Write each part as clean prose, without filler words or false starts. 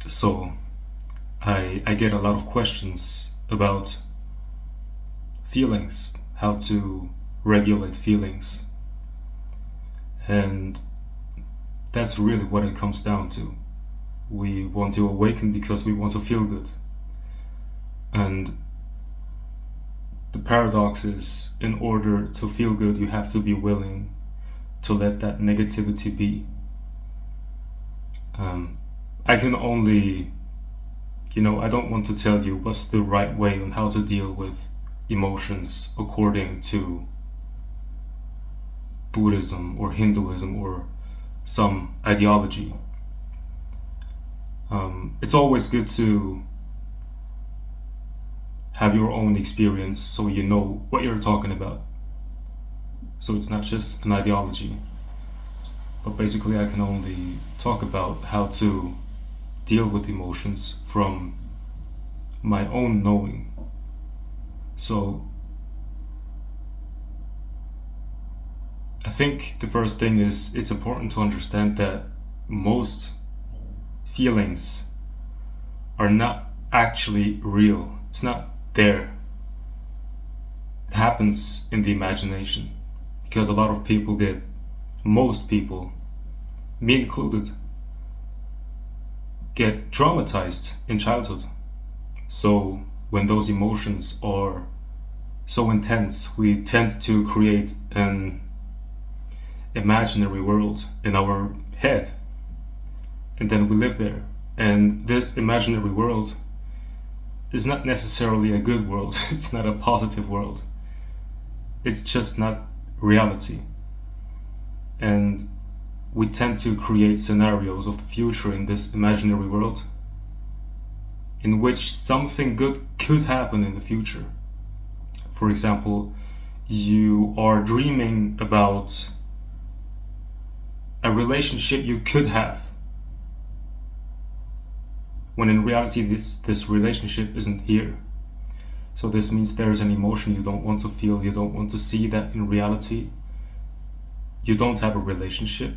So I get a lot of questions about feelings, how to regulate feelings. And that's really what it comes down to. We want to awaken because we want to feel good. And the paradox is, in order to feel good, you have to be willing to let that negativity be. I can only, I don't want to tell you what's the right way on how to deal with emotions according to Buddhism or Hinduism or some ideology. It's always good to have your own experience so you know what you're talking about. So it's not just an ideology. But basically I can only talk about how to deal with emotions from my own knowing. So I think the first thing is it's important to understand that most feelings are not actually real. It's not there. It happens in the imagination because a lot of people most people, me included, get traumatized in childhood. So when those emotions are so intense, we tend to create an imaginary world in our head, and then we live there. And this imaginary world is not necessarily a good world. It's not a positive world. It's just not reality. And we tend to create scenarios of the future in this imaginary world in which something good could happen in the future. For example, you are dreaming about a relationship you could have, when in reality this relationship isn't here. So this means there's an emotion you don't want to feel, you don't want to see that in reality. You don't have a relationship,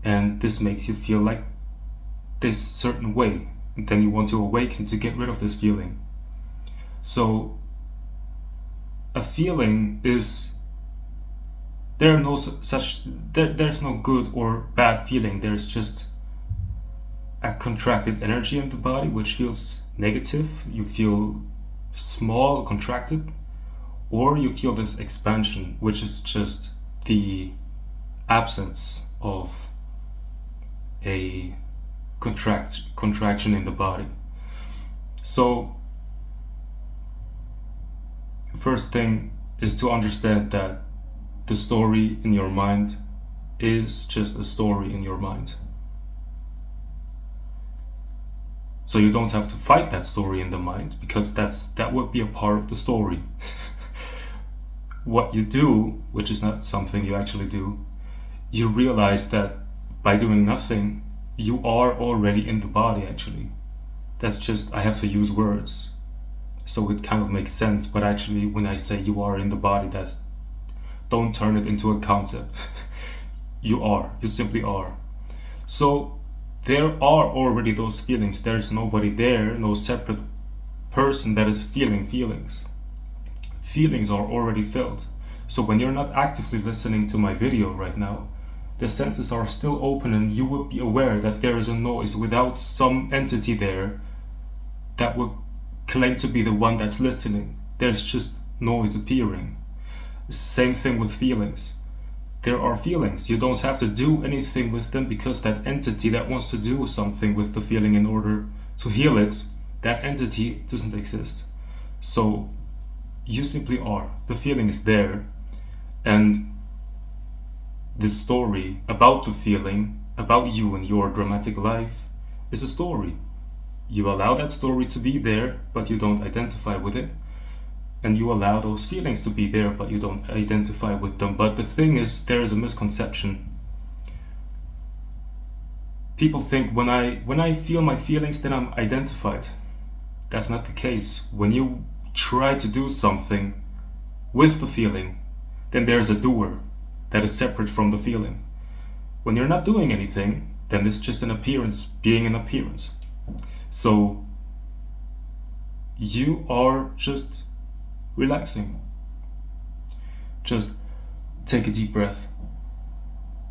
and this makes you feel like this certain way, and then you want to awaken to get rid of this feeling. So a feeling is, there's no good or bad feeling. There's just a contracted energy in the body which feels negative. You feel small, contracted, or you feel this expansion, which is just the absence of a contraction in the body. So first thing is to understand that the story in your mind is just a story in your mind. So you don't have to fight that story in the mind, because that would be a part of the story. What you do, which is not something you actually do, you realize that by doing nothing, you are already in the body actually. That's just, I have to use words, so it kind of makes sense, but actually when I say you are in the body, don't turn it into a concept. You simply are. So there are already those feelings. There's nobody there, no separate person that is feeling feelings. Feelings are already felt. So when you're not actively listening to my video right now, the senses are still open, and you would be aware that there is a noise without some entity there that would claim to be the one that's listening. There's just noise appearing. It's the same thing with feelings. There are feelings. You don't have to do anything with them, because that entity that wants to do something with the feeling in order to heal it, that entity doesn't exist. So you simply are. The feeling is there, and the story about the feeling, about you and your dramatic life, is a story. You allow that story to be there, but you don't identify with it. And you allow those feelings to be there, but you don't identify with them. But the thing is, there is a misconception. People think when I feel my feelings, then I'm identified. That's not the case. When you try to do something with the feeling, then there's a doer that is separate from the feeling. When you're not doing anything, then it's just an appearance being an appearance. So you are just relaxing. Just take a deep breath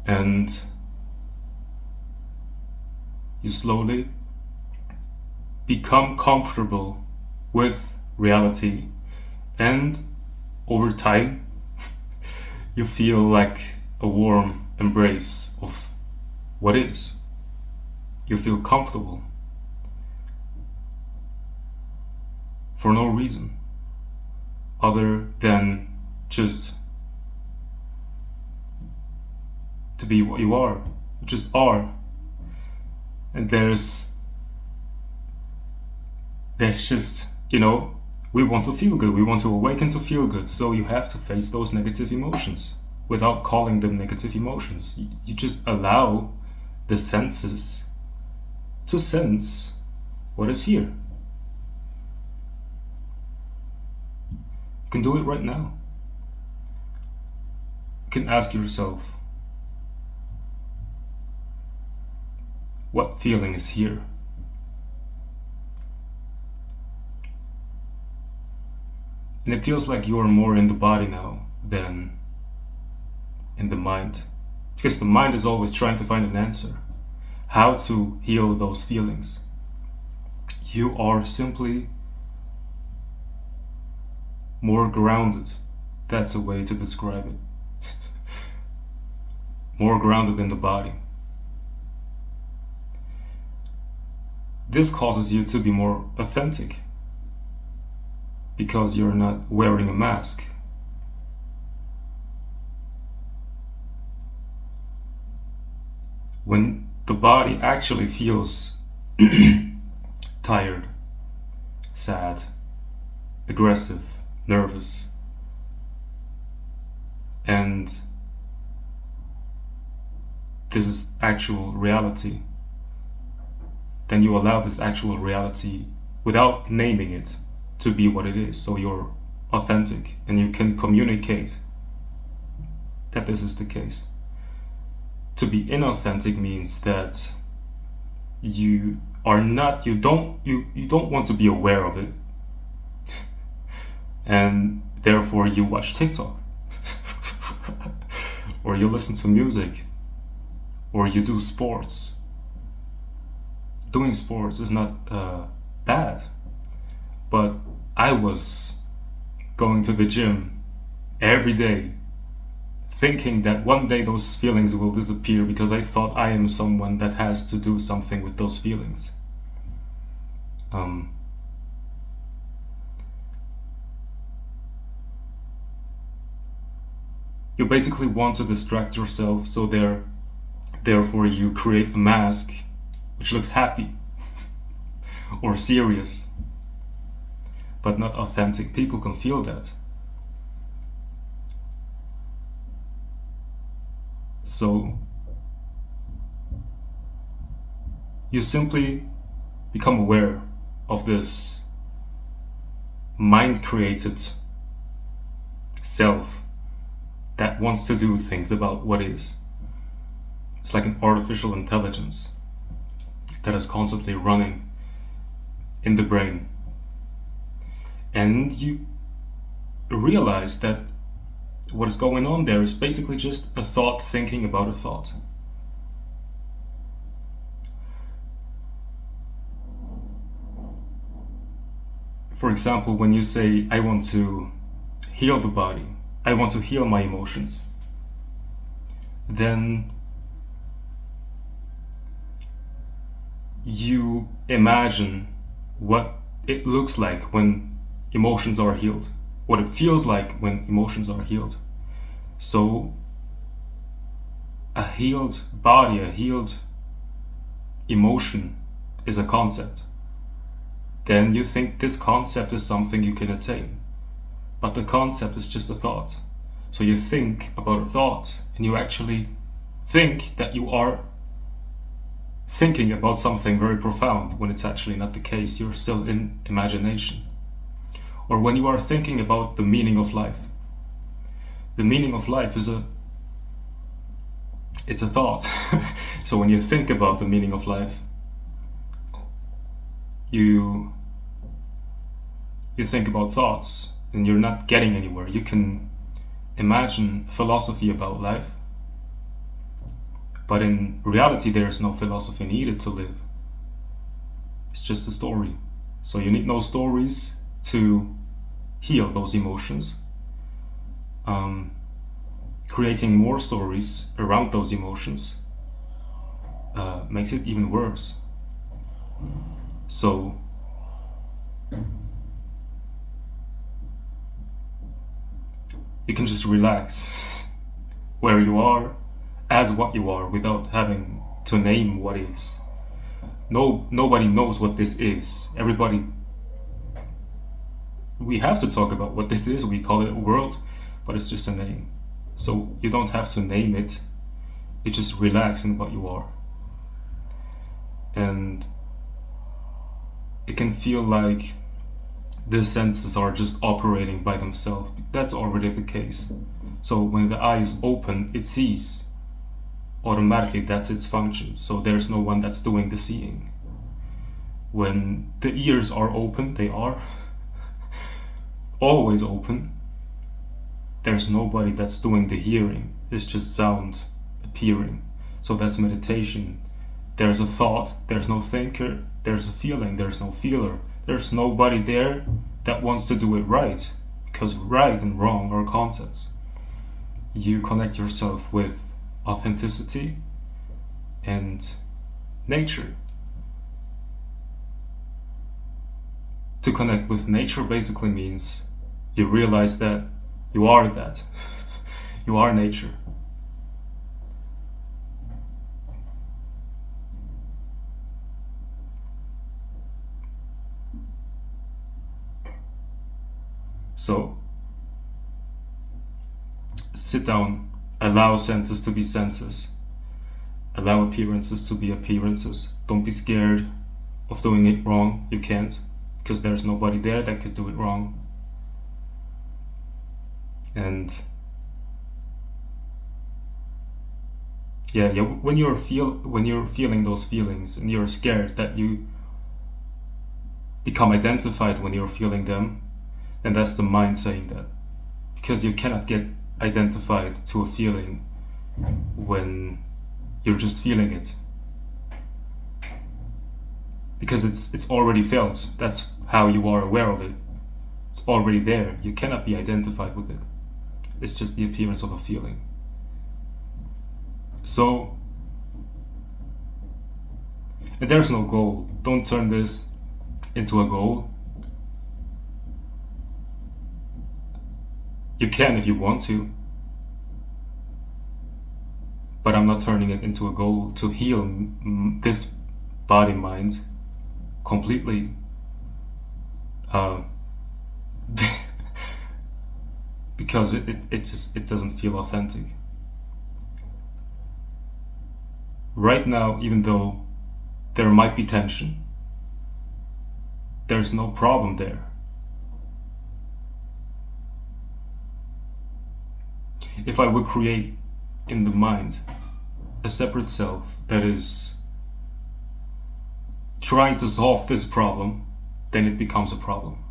and you slowly become comfortable with reality, and over time you feel like a warm embrace of what is. You feel comfortable for no reason other than just to be what you are. You just are. And there's just, we want to feel good. We want to awaken to feel good. So you have to face those negative emotions without calling them negative emotions. You just allow the senses to sense what is here. You can do it right now. You can ask yourself, what feeling is here? And it feels like you are more in the body now than in the mind. Because the mind is always trying to find an answer. How to heal those feelings. You are simply more grounded. That's a way to describe it. More grounded in the body. This causes you to be more authentic. Because you're not wearing a mask. When the body actually feels tired, sad, aggressive, nervous, and this is actual reality, then you allow this actual reality without naming it to be what it is. So you're authentic and you can communicate that this is the case. To be inauthentic means that you don't want to be aware of it, and therefore you watch TikTok or you listen to music or you do sports. Doing sports is not bad, but I was going to the gym every day thinking that one day those feelings will disappear because I thought I am someone that has to do something with those feelings. You basically want to distract yourself, so therefore you create a mask which looks happy or serious, but not authentic. People can feel that. So you simply become aware of this mind-created self that wants to do things about what is. It's like an artificial intelligence that is constantly running in the brain. And you realize that what is going on there is basically just a thought thinking about a thought. For example, when you say, I want to heal the body, I want to heal my emotions, then you imagine what it looks like when emotions are healed, what it feels like when emotions are healed. So a healed body, a healed emotion is a concept. Then you think this concept is something you can attain. But the concept is just a thought. So you think about a thought and you actually think that you are thinking about something very profound when it's actually not the case. You're still in imagination. Or when you are thinking about the meaning of life. The meaning of life is a thought. So when you think about the meaning of life, you think about thoughts and you're not getting anywhere. You can imagine a philosophy about life, but in reality there is no philosophy needed to live. It's just a story. So you need no stories to heal those emotions. Creating more stories around those emotions makes it even worse. So you can just relax where you are as what you are without having to name what is. Nobody knows what this is. We have to talk about what this is. We call it a world, but it's just a name. So you don't have to name it. You just relax in what you are. And it can feel like the senses are just operating by themselves. That's already the case. So when the eye is open, it sees. Automatically, that's its function. So there's no one that's doing the seeing. When the ears are open, they are always open. There's nobody that's doing the hearing. It's just sound appearing. So that's meditation. There's a thought, there's no thinker. There's a feeling, there's no feeler. There's nobody there that wants to do it right, because right and wrong are concepts. You connect yourself with authenticity and nature. To connect with nature basically means you realize that you are that. You are nature. So, sit down, allow senses to be senses, allow appearances to be appearances. Don't be scared of doing it wrong. You can't, because there's nobody there that could do it wrong. And when you're feeling those feelings and you're scared that you become identified when you're feeling them, then that's the mind saying that, because you cannot get identified to a feeling when you're just feeling it, because it's already felt. That's how you are aware of it. It's already there. You cannot be identified with it. It's just the appearance of a feeling. So, and there's no goal. Don't turn this into a goal. You can if you want to, but I'm not turning it into a goal to heal this body-mind completely. Because it doesn't feel authentic. Right now, even though there might be tension, there's no problem there. If I would create in the mind a separate self that is trying to solve this problem, then it becomes a problem.